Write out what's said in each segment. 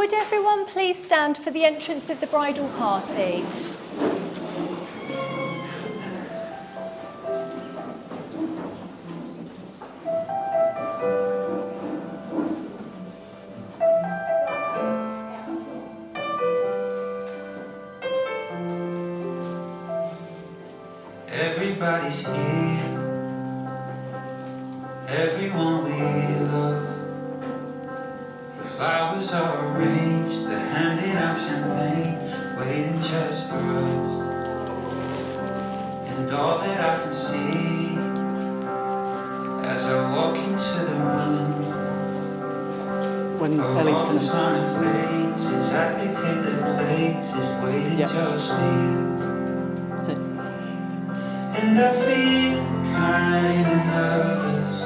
Would everyone please stand for the entrance of the bridal party? Everybody's here, everyone we love. The flowers are arranged, they're handing out champagne, waiting just for us. And all that I can see as I walk into the room, when Ellie's all the sun and faces as they take their places, waiting just for you. Sit. And I feel kind of nervous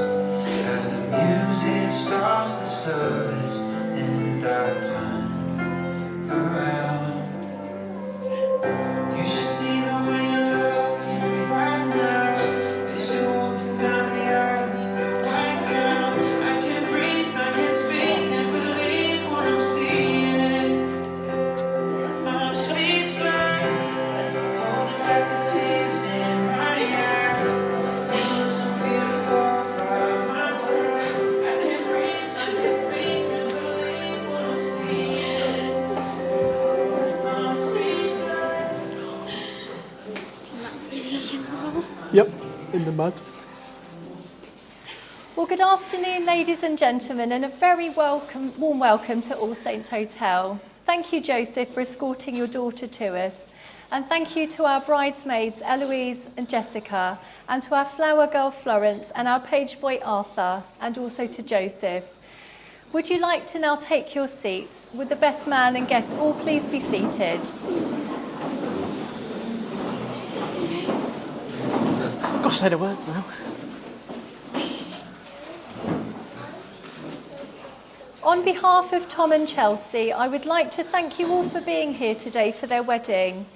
as the music starts to service, and I turn around. You should see the way you're looking right now as you're walking down the aisle in your white gown. I can't breathe, I can't speak, can't believe what I'm seeing. I'm speechless, holding back the tears in my eyes. You look so beautiful by my side. I can't breathe, I can't speak, can't believe what I'm seeing. I'm speechless. Yep, in the mud. Well, good afternoon, ladies and gentlemen, and a very warm welcome to All Saints Hotel. Thank you, Joseph, for escorting your daughter to us. And thank you to our bridesmaids, Eloise and Jessica, and to our flower girl, Florence, and our page boy, Arthur, and also to Joseph. Would you like to now take your seats? Would the best man and guests all please be seated? Gosh, say the words now. On behalf of Tom and Chelsea, I would like to thank you all for being here today for their wedding.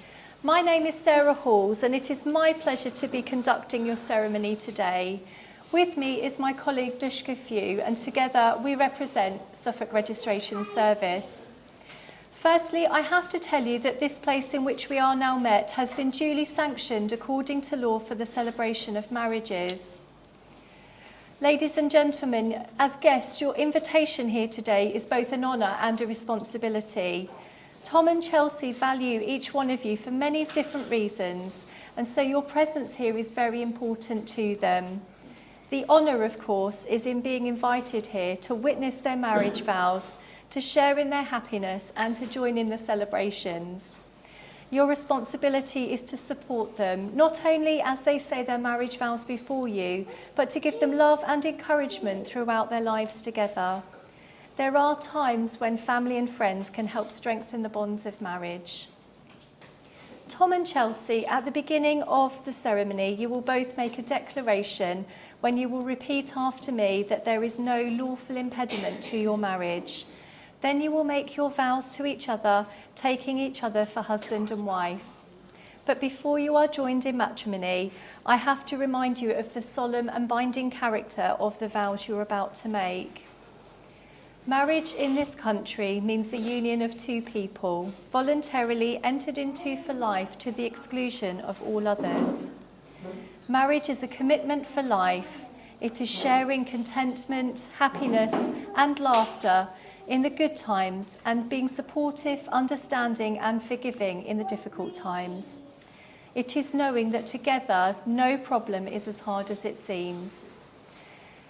My name is Sarah Halls, and it is my pleasure to be conducting your ceremony today. With me is my colleague Dushka Few, and together we represent Suffolk Registration Service. Firstly, I have to tell you that this place in which we are now met has been duly sanctioned according to law for the celebration of marriages. Ladies and gentlemen, as guests, your invitation here today is both an honour and a responsibility. Tom and Chelsea value each one of you for many different reasons, and so your presence here is very important to them. The honour, of course, is in being invited here to witness their marriage vows, to share in their happiness and to join in the celebrations. Your responsibility is to support them, not only as they say their marriage vows before you, but to give them love and encouragement throughout their lives together. There are times when family and friends can help strengthen the bonds of marriage. Tom and Chelsea, at the beginning of the ceremony, you will both make a declaration when you will repeat after me that there is no lawful impediment to your marriage. Then you will make your vows to each other, taking each other for husband and wife. But before you are joined in matrimony, I have to remind you of the solemn and binding character of the vows you're about to make. Marriage in this country means the union of two people, voluntarily entered into for life to the exclusion of all others. Marriage is a commitment for life. It is sharing contentment, happiness, and laughter in the good times, and being supportive, understanding, and forgiving in the difficult times. It is knowing that together no problem is as hard as it seems.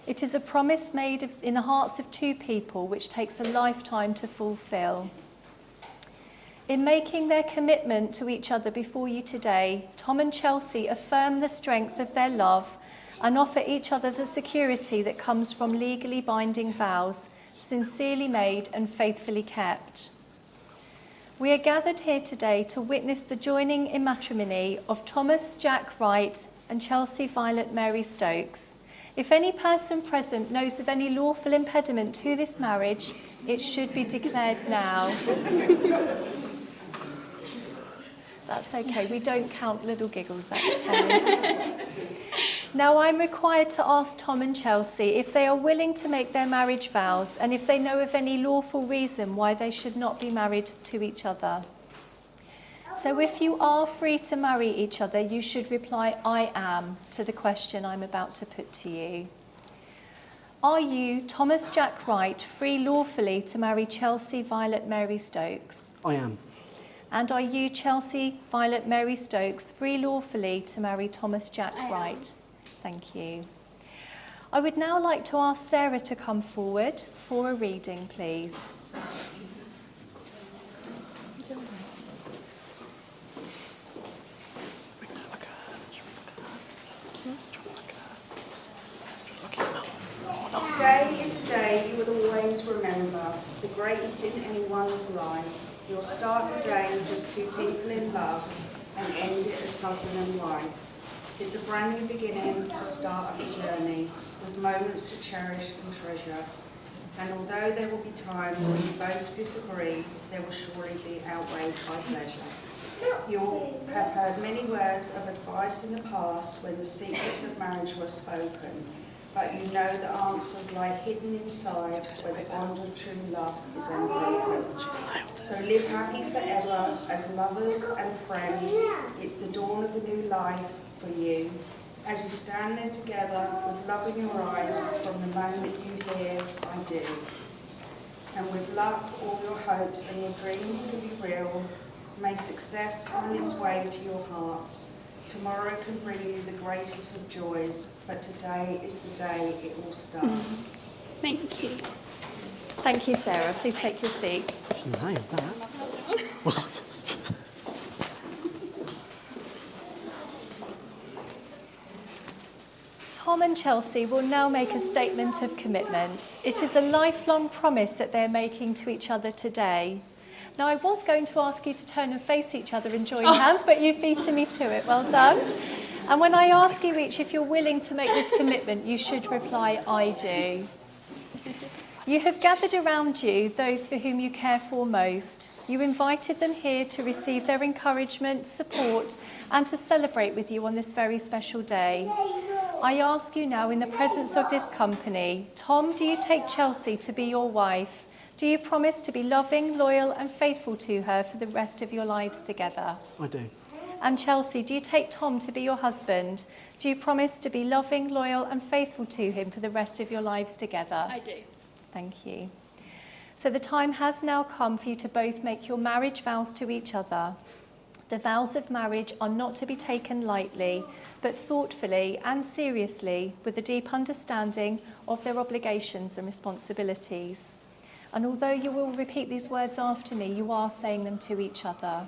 It is a promise made in the hearts of two people which takes a lifetime to fulfill. In making their commitment to each other before you today, Tom and Chelsea affirm the strength of their love and offer each other the security that comes from legally binding vows, sincerely made and faithfully kept. We are gathered here today to witness the joining in matrimony of Thomas Jack Wright and Chelsea Violet Mary Stokes. If any person present knows of any lawful impediment to this marriage, it should be declared now. That's okay, we don't count little giggles, that's okay. Now I'm required to ask Tom and Chelsea if they are willing to make their marriage vows and if they know of any lawful reason why they should not be married to each other. So if you are free to marry each other, you should reply, I am, to the question I'm about to put to you. Are you, Thomas Jack Wright, free lawfully to marry Chelsea Violet Mary Stokes? I am. And are you, Chelsea Violet Mary Stokes, free lawfully to marry Thomas Jack Wright? Thank you. I would now like to ask Sarah to come forward for a reading, please. Today is a day you will always remember, the greatest in anyone's life. You'll start the day with just two people in love and end it as husband and wife. It's a brand new beginning, the start of a journey, with moments to cherish and treasure. And although there will be times when you both disagree, there will surely be outweighed by pleasure. You'll have heard many words of advice in the past when the secrets of marriage were spoken, but you know the answers lie hidden inside where the bond of true love is unbroken. So live happy forever as lovers and friends. It's the dawn of a new life for you. As you stand there together with love in your eyes from the moment you hear, I do. And with luck, all your hopes and your dreams can be real. May success find its way to your hearts. Tomorrow can bring you the greatest of joys, but today is the day it all starts. Thank you. Thank you, Sarah. Please take your seat. She nailed that. Was I? Tom and Chelsea will now make a statement of commitment. It is a lifelong promise that they're making to each other today. Now, I was going to ask you to turn and face each other and join hands, but you've beaten me to it. Well done. And when I ask you each if you're willing to make this commitment, you should reply, I do. You have gathered around you those for whom you care for most. You invited them here to receive their encouragement, support, and to celebrate with you on this very special day. I ask you now, in the presence of this company, Tom, do you take Chelsea to be your wife? Do you promise to be loving, loyal, and faithful to her for the rest of your lives together? I do. And Chelsea, do you take Tom to be your husband? Do you promise to be loving, loyal, and faithful to him for the rest of your lives together? I do. Thank you. So the time has now come for you to both make your marriage vows to each other. The vows of marriage are not to be taken lightly, but thoughtfully and seriously with a deep understanding of their obligations and responsibilities. And although you will repeat these words after me, you are saying them to each other.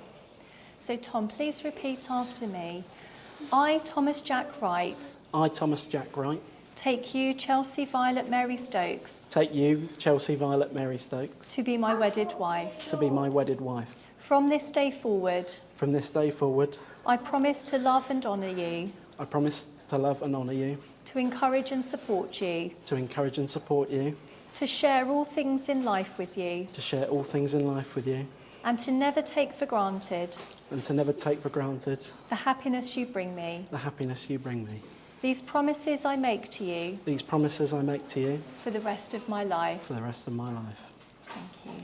So Tom, please repeat after me. I, Thomas Jack Wright, I, Thomas Jack Wright, take you, Chelsea Violet Mary Stokes, take you, Chelsea Violet Mary Stokes, to be my wedded wife. to be my wedded wife. From this day forward, From this day forward, I promise to love and honour you, I promise to love and honour you, to encourage and support you, to encourage and support you, to share all things in life with you, to share all things in life with you, and to never take for granted and to never take for granted the happiness you bring me. the happiness you bring me. These promises I make to you These promises I make to you for the rest of my life. for the rest of my life. Thank you.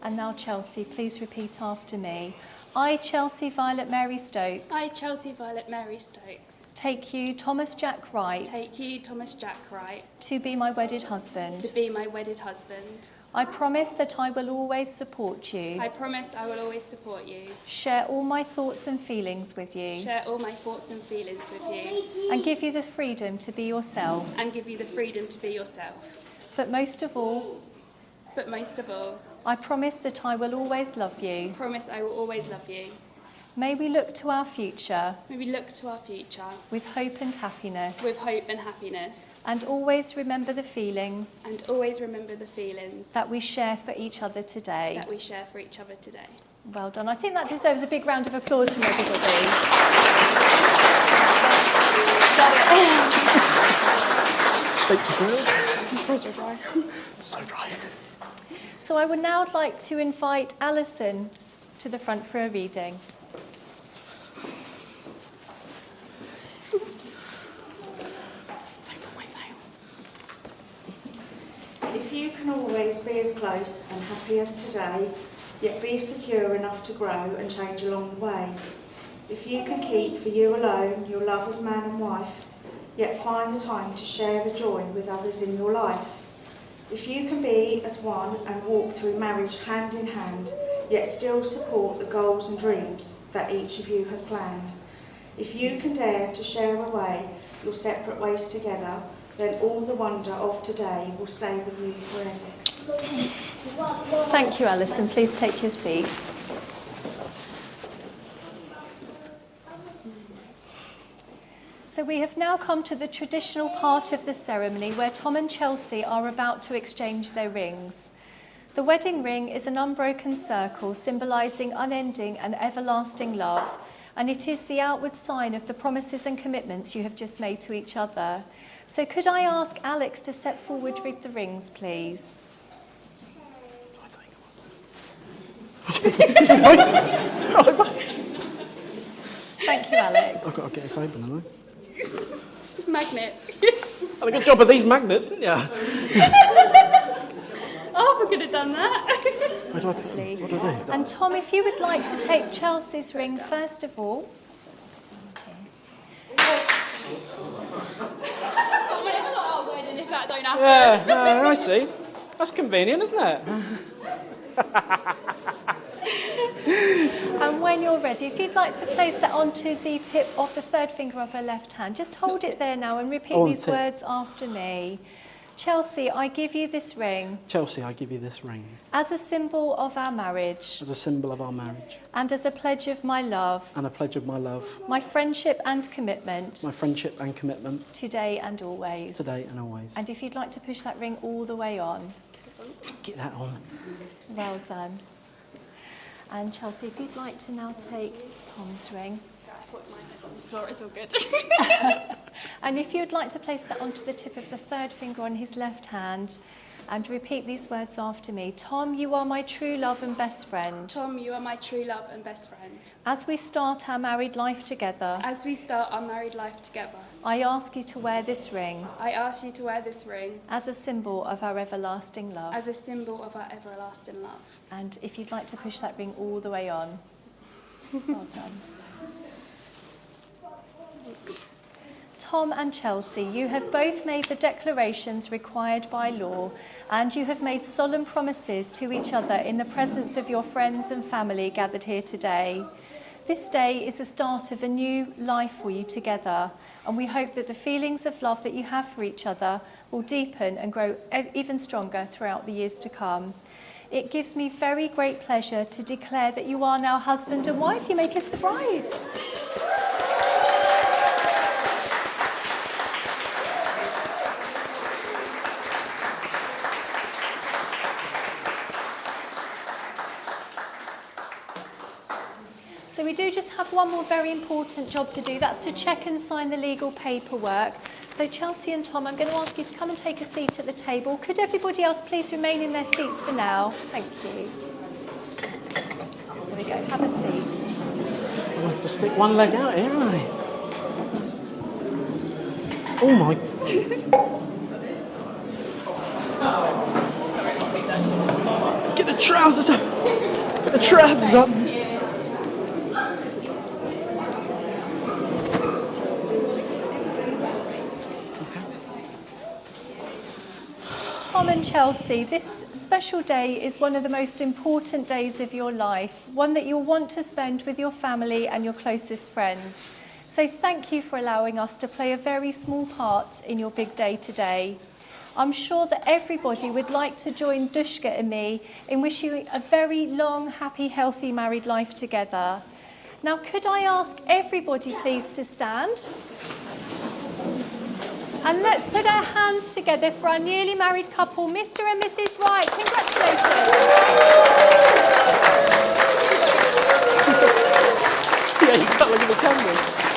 And now, Chelsea, please repeat after me. I, Chelsea Violet Mary Stokes, I, Chelsea Violet Mary Stokes, take you, Thomas Jack Wright, take you, Thomas Jack Wright, to be my wedded husband. to be my wedded husband. I promise that I will always support you, I promise I will always support you, share all my thoughts and feelings with you, share all my thoughts and feelings with you, and give you the freedom to be yourself. and give you the freedom to be yourself. But most of all, I promise that I will always love you. promise I will always love you. May we look to our future May we look to our future with hope and happiness, with hope and happiness, and always remember the feelings and always remember the feelings that we share for each other today. that we share for each other today. Well done. I think that deserves a big round of applause from everybody. Speak to thrill. So dry. So dry. So I would now like to invite Alison to the front for a reading. you can always be as close and happy as today, yet be secure enough to grow and change along the way. If you can keep for you alone your love as man and wife, yet find the time to share the joy with others in your life. If you can be as one and walk through marriage hand in hand, yet still support the goals and dreams that each of you has planned. If you can dare to share away your separate ways together, then all the wonder of today will stay with you forever. Thank you, Alison. Please take your seat. So we have now come to the traditional part of the ceremony where Tom and Chelsea are about to exchange their rings. The wedding ring is an unbroken circle symbolising unending and everlasting love, and it is the outward sign of the promises and commitments you have just made to each other. So could I ask Alex to step forward with the rings, please? Thank you, Alex. I've got to get this open, haven't I? It's a magnet. Had a good job of these magnets, didn't you? Oh, we could have done that. Where do I put them? What do I do? And Tom, if you would like to take Chelsea's ring first of all. It's not our wedding if that don't happen. Yeah, I see. That's convenient, isn't it? And when you're ready, if you'd like to place that onto the tip of the third finger of her left hand, just hold it there now and repeat On the these tip. words after me. Chelsea, I give you this ring Chelsea, I give you this ring as a symbol of our marriage as a symbol of our marriage and as a pledge of my love, and a pledge of my love, my friendship and commitment my friendship and commitment, today and always. today and always. And if you'd like to push that ring all the way on. Get that on. Well done. And Chelsea, if you'd like to now take Tom's ring. I thought mine was on the floor. It's all good. And if you'd like to place that onto the tip of the third finger on his left hand and repeat these words after me. Tom, you are my true love and best friend. Tom, you are my true love and best friend. As we start our married life together, As we start our married life together, I ask you to wear this ring I ask you to wear this ring as a symbol of our everlasting love. as a symbol of our everlasting love. And if you'd like to push that ring all the way on. Well done. Tom and Chelsea, you have both made the declarations required by law, and you have made solemn promises to each other in the presence of your friends and family gathered here today. This day is the start of a new life for you together, and we hope that the feelings of love that you have for each other will deepen and grow even stronger throughout the years to come. It gives me very great pleasure to declare that you are now husband and wife. You may kiss the bride. So we do just have one more very important job to do. That's to check and sign the legal paperwork. So Chelsea and Tom, I'm going to ask you to come and take a seat at the table. Could everybody else please remain in their seats for now? Thank you. There we go. Have a seat. I'll have to stick one leg out here, aren't I? Oh my. Get the trousers up! Get the trousers up! Tom and Chelsea, this special day is one of the most important days of your life, one that you'll want to spend with your family and your closest friends. So thank you for allowing us to play a very small part in your big day today. I'm sure that everybody would like to join Dushka and me in wishing you a very long, happy, healthy married life together. Now, could I ask everybody please to stand? And let's put our hands together for our newly married couple, Mr. and Mrs. Wright. Congratulations. Yeah, you can't look at the cameras.